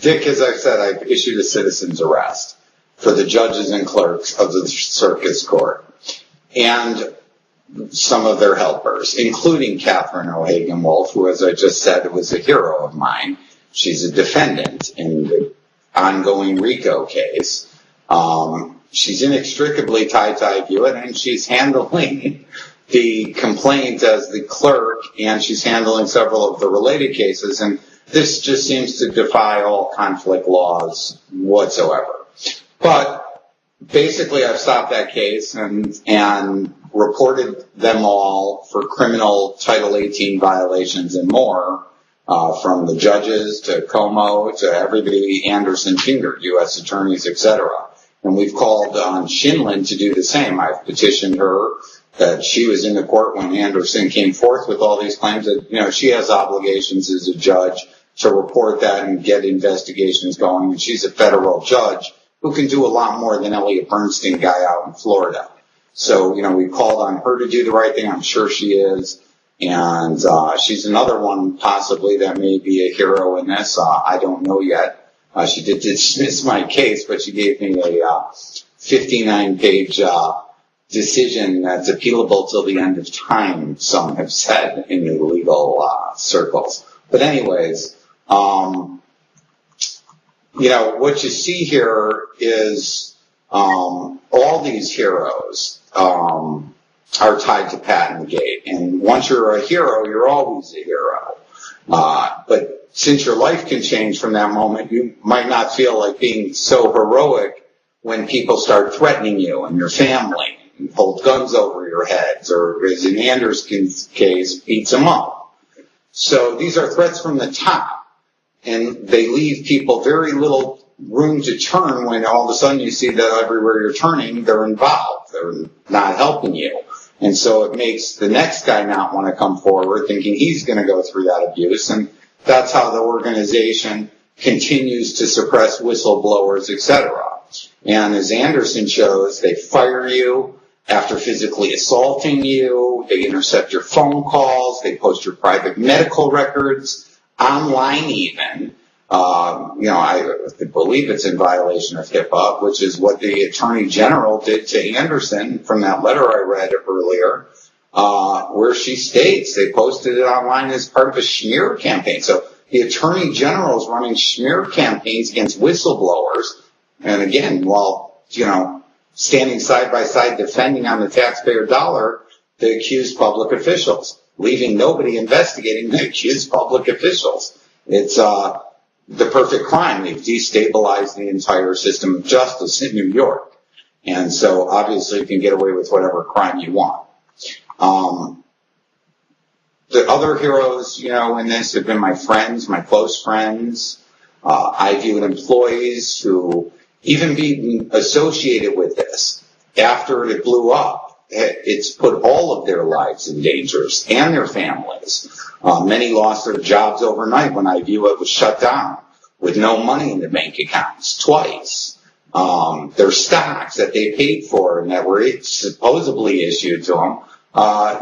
Dick, as I've said, I've issued a citizen's arrest for the judges and clerks of the Circus Court and some of their helpers, including Catherine O'Hagan Wolf, who, as I just said, was a hero of mine. She's a defendant in the ongoing RICO case. She's inextricably tied to Iviewit, and she's handling the complaint as the clerk, and she's handling several of the related cases, and this just seems to defy all conflict laws whatsoever. But basically, I've stopped that case and reported them all for criminal Title 18 violations and more, from the judges to Cuomo to everybody Anderson fingered, U.S. attorneys, etc. And we've called on Scheindlin to do the same. I've petitioned her that she was in the court when Anderson came forth with all these claims that, you know, she has obligations as a judge to report that and get investigations going. And she's a federal judge who can do a lot more than Eliot Bernstein guy out in Florida. So, you know, we called on her to do the right thing. I'm sure she is. And she's another one possibly that may be a hero in this. I don't know yet. She did dismiss my case, but she gave me a 59-page decision that's appealable till the end of time, some have said in the legal circles. But anyways, you know, what you see here is all these heroes are tied to Patent Gate. And once you're a hero, you're always a hero. But since your life can change from that moment, you might not feel like being so heroic when people start threatening you and your family and hold guns over your heads, or as in Anderson's case, beats them up. So these are threats from the top, and they leave people very little room to turn when all of a sudden you see that everywhere you're turning, they're involved. They're not helping you. And so it makes the next guy not want to come forward thinking he's going to go through that abuse. And that's how the organization continues to suppress whistleblowers, etc. And as Anderson shows, they fire you after physically assaulting you. They intercept your phone calls. They post your private medical records online even. You know, I believe it's in violation of HIPAA, which is what the Attorney General did to Anderson from that letter I read earlier, where she states they posted it online as part of a smear campaign. So the Attorney General is running smear campaigns against whistleblowers. And again, while, you know, standing side by side defending on the taxpayer dollar the accused public officials, leaving nobody investigating the accused public officials. It's the perfect crime. They've destabilized the entire system of justice in New York. And so obviously you can get away with whatever crime you want. The other heroes, you know, in this have been my friends, my close friends, Iviewit employees who even being associated with this after it blew up. It's put all of their lives in danger and their families. Many lost their jobs overnight when Iviewit was shut down with no money in the bank accounts twice. Their stocks that they paid for and that were supposedly issued to them,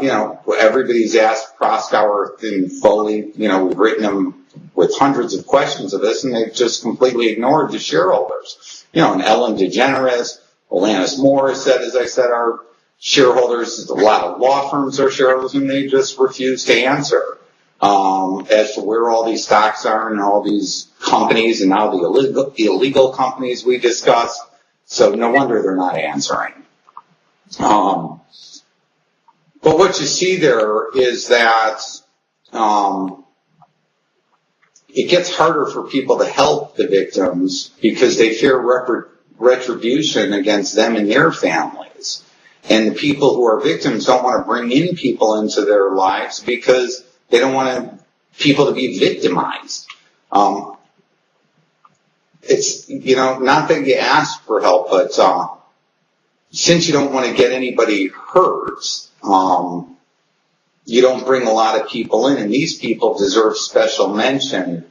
you know, everybody's asked Proskauer and Foley, you know, we've written them with hundreds of questions of this, and they've just completely ignored the shareholders. You know, and Ellen DeGeneres, Alanis Morris said, as I said, our shareholders, a lot of law firms are shareholders, and they just refuse to answer as to where all these stocks are and all these companies and now the illegal companies we discussed. So no wonder they're not answering. But what you see there is that it gets harder for people to help the victims because they fear retribution against them and their families. And the people who are victims don't want to bring in people into their lives because they don't want people to be victimized. It's, you know, not that you ask for help, but since you don't want to get anybody hurt, you don't bring a lot of people in, and these people deserve special mention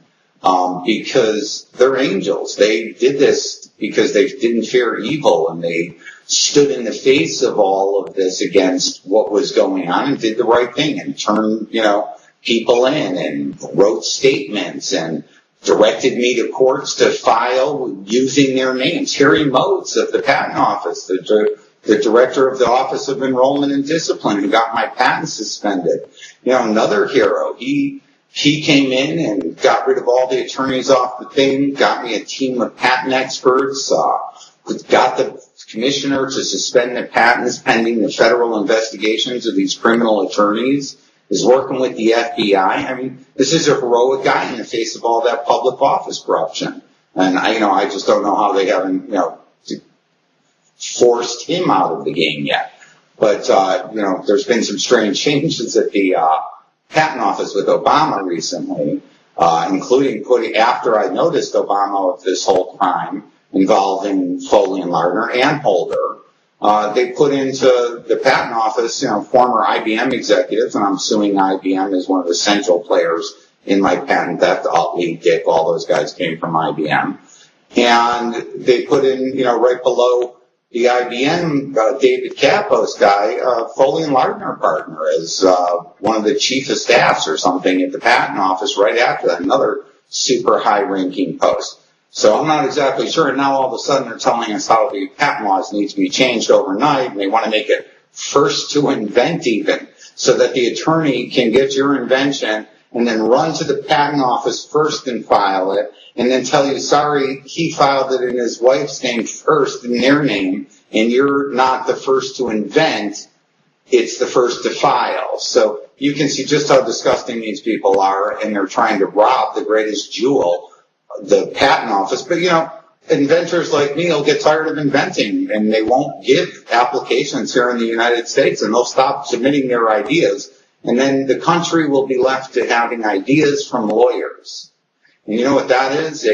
because they're angels. They did this because they didn't fear evil, and they stood in the face of all of this against what was going on and did the right thing and turned, you know, people in and wrote statements and directed me to courts to file using their names. Harry Motes of the Patent Office, the director of the Office of Enrollment and Discipline, who got my patent suspended. Another hero. He came in and got rid of all the attorneys off the thing, got me a team of patent experts, got the commissioner to suspend the patents pending the federal investigations of these criminal attorneys, is working with the FBI. I mean, this is a heroic guy in the face of all that public office corruption. And I just don't know how they haven't, forced him out of the game yet. But, there's been some strange changes at the Patent Office with Obama recently, including after I noticed Obama of this whole crime involving Foley and Lardner and Holder, they put into the Patent Office, former IBM executives, and I'm suing IBM as one of the central players in my patent theft. Utley, Dick, all those guys came from IBM. And they put in, right below the IBM, David Kapos guy, Foley and Lardner partner as one of the chief of staffs or something at the Patent Office right after that, another super high-ranking post. So I'm not exactly sure. And now all of a sudden they're telling us how the patent laws need to be changed overnight, and they want to make it first to invent even, so that the attorney can get your invention and then run to the Patent Office first and file it, and then tell you, sorry, he filed it in his wife's name first, in their name, and you're not the first to invent, it's the first to file. So you can see just how disgusting these people are, and they're trying to rob the greatest jewel, the Patent Office. But, inventors like me will get tired of inventing, and they won't give applications here in the United States, and they'll stop submitting their ideas, and then the country will be left to having ideas from lawyers. And you know what that is?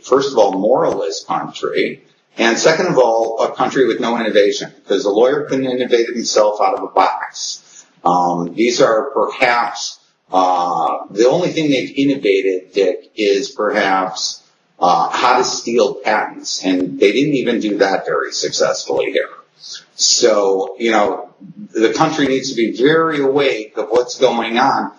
First of all, moralist country, and second of all, a country with no innovation, because a lawyer couldn't innovate himself out of a box. These are perhaps, the only thing they've innovated, Dick, is perhaps how to steal patents, and they didn't even do that very successfully here. So, the country needs to be very awake of what's going on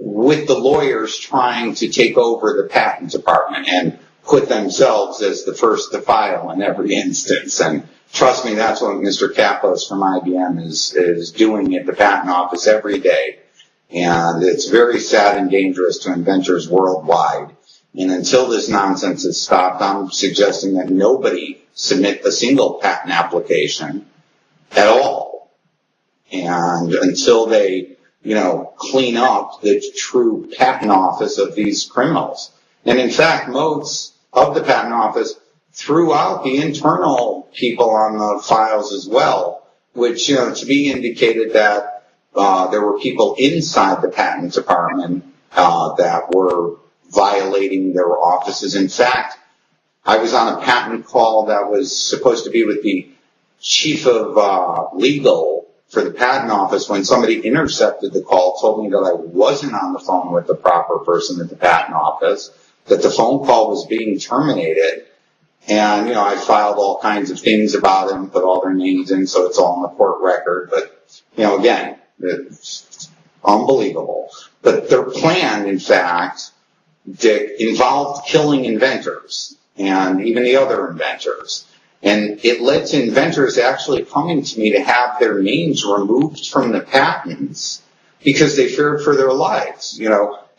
with the lawyers trying to take over the patent department and put themselves as the first to file in every instance. And trust me, that's what Mr. Kapos from IBM is doing at the Patent Office every day. And it's very sad and dangerous to inventors worldwide. And until this nonsense is stopped, I'm suggesting that nobody submit a single patent application at all. And until they, clean up the true patent office of these criminals. And in fact, Motes of the Patent Office threw out the internal people on the files as well, which, to be indicated that there were people inside the patent department that were violating their offices. In fact, I was on a patent call that was supposed to be with the chief of legal for the Patent Office when somebody intercepted the call, told me that I wasn't on the phone with the proper person at the Patent Office, that the phone call was being terminated. And, I filed all kinds of things about them, put all their names in, so it's all in the court record. But, again, it's unbelievable. But their plan, in fact, Dick, involved killing inventors and even the other inventors. And it led to inventors actually coming to me to have their names removed from the patents because they feared for their lives,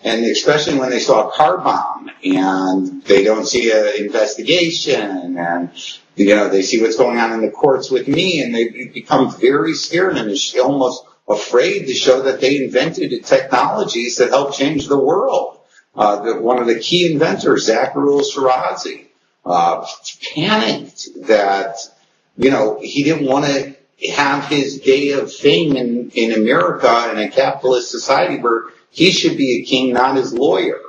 and especially when they saw a car bomb and they don't see an investigation and, they see what's going on in the courts with me, and they become very scared and almost afraid to show that they invented technologies that helped change the world. One of the key inventors, Zacharul Shirazi, panicked that, he didn't want to have his day of fame in America in a capitalist society where he should be a king, not his lawyer.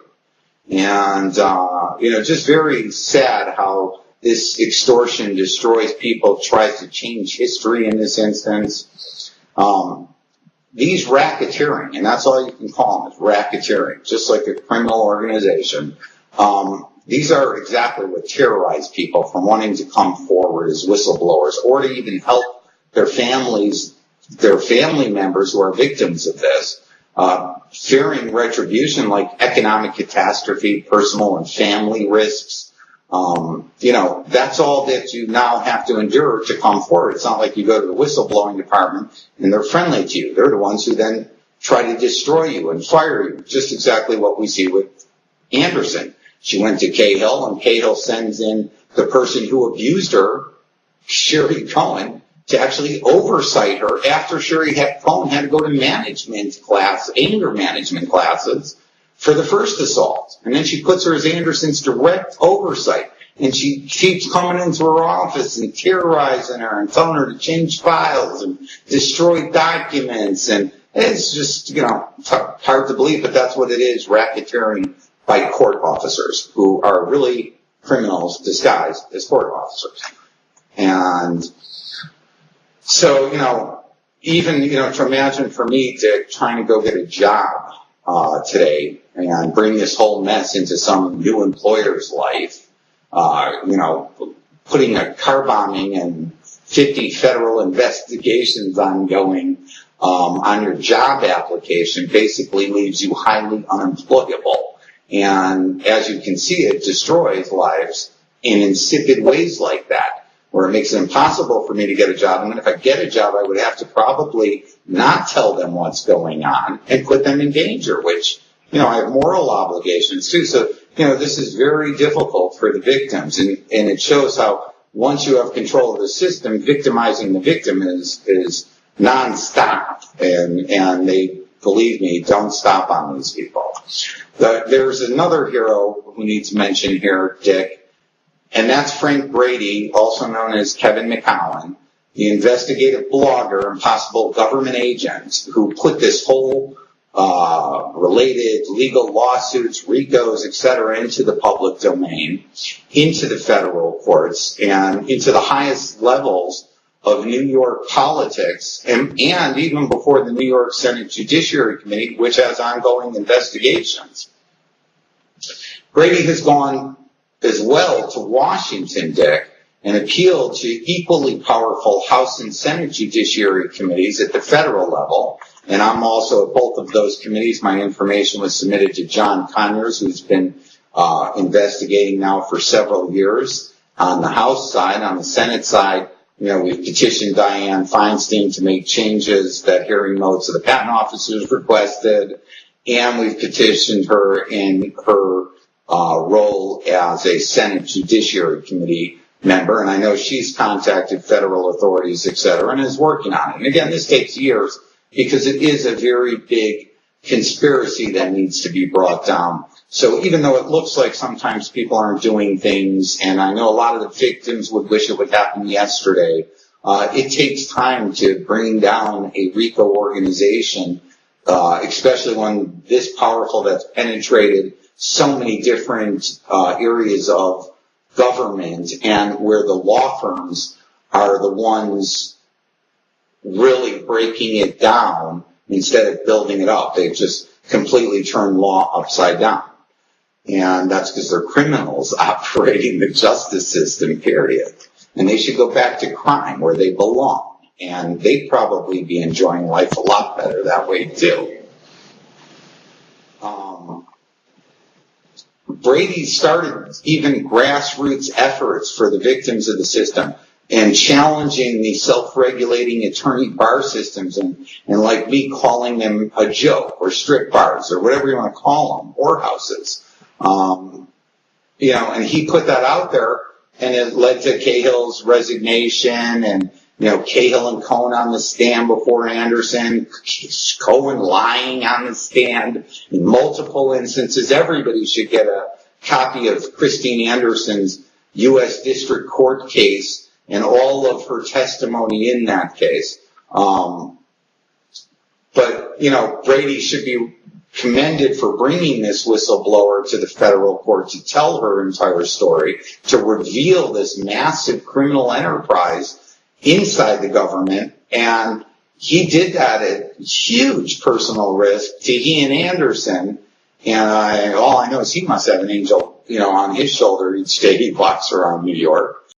And, just very sad how this extortion destroys people, tries to change history in this instance. These racketeering, and that's all you can call them, is racketeering, just like a criminal organization. These are exactly what terrorize people from wanting to come forward as whistleblowers or to even help their families, their family members who are victims of this, fearing retribution like economic catastrophe, personal and family risks. That's all that you now have to endure to come forward. It's not like you go to the whistleblowing department and they're friendly to you. They're the ones who then try to destroy you and fire you. Just exactly what we see with Anderson. She went to Cahill, and Cahill sends in the person who abused her, Sherry Cohen, to actually oversight her after Cohen had to go to anger management classes for the first assault. And then she puts her as Anderson's direct oversight. And she keeps coming into her office and terrorizing her and telling her to change files and destroy documents. And it's just, hard to believe, but that's what it is, racketeering by court officers who are really criminals disguised as court officers. And so, even, to imagine for me to trying to go get a job today and bring this whole mess into some new employer's life, putting a car bombing and 50 federal investigations ongoing on your job application basically leaves you highly unemployable. And as you can see, it destroys lives in insipid ways like that, where it makes it impossible for me to get a job. And if I get a job, I would have to probably not tell them what's going on and put them in danger, which, I have moral obligations too. So, this is very difficult for the victims. And it shows how once you have control of the system, victimizing the victim is nonstop. And they, believe me, don't stop on these people. There's another hero who needs mention here, Dick, and that's Frank Brady, also known as Kevin McCowan, the investigative blogger and possible government agent who put this whole related legal lawsuits, RICOs, etc., into the public domain, into the federal courts, and into the highest levels of New York politics, and even before the New York Senate Judiciary Committee, which has ongoing investigations. Brady has gone as well to Washington, Dick, and appealed to equally powerful House and Senate Judiciary Committees at the federal level. And I'm also at both of those committees. My information was submitted to John Conyers, who's been investigating now for several years on the House side. On the Senate side, we've petitioned Dianne Feinstein to make changes that hearing notes of the patent officers requested, and we've petitioned her in her role as a Senate Judiciary Committee member, and I know she's contacted federal authorities, et cetera, and is working on it. And again, this takes years because it is a very big conspiracy that needs to be brought down. So even though it looks like sometimes people aren't doing things, and I know a lot of the victims would wish it would happen yesterday, it takes time to bring down a RICO organization, especially one this powerful that's penetrated so many different areas of government, and where the law firms are the ones really breaking it down instead of building it up. They've just completely turned law upside down. And that's because they're criminals operating the justice system, period. And they should go back to crime where they belong. And they'd probably be enjoying life a lot better that way, too. Brady started even grassroots efforts for the victims of the system and challenging the self-regulating attorney bar systems and like me calling them a joke or strip bars or whatever you want to call them, whorehouses. And he put that out there, and it led to Cahill's resignation and, Cahill and Cohen on the stand before Anderson, Cohen lying on the stand in multiple instances. Everybody should get a copy of Christine Anderson's U.S. District Court case and all of her testimony in that case. But, Brady should be commended for bringing this whistleblower to the federal court to tell her entire story, to reveal this massive criminal enterprise inside the government, and he did that at huge personal risk to he and Anderson, and all I know is he must have an angel, on his shoulder each day he walks around New York.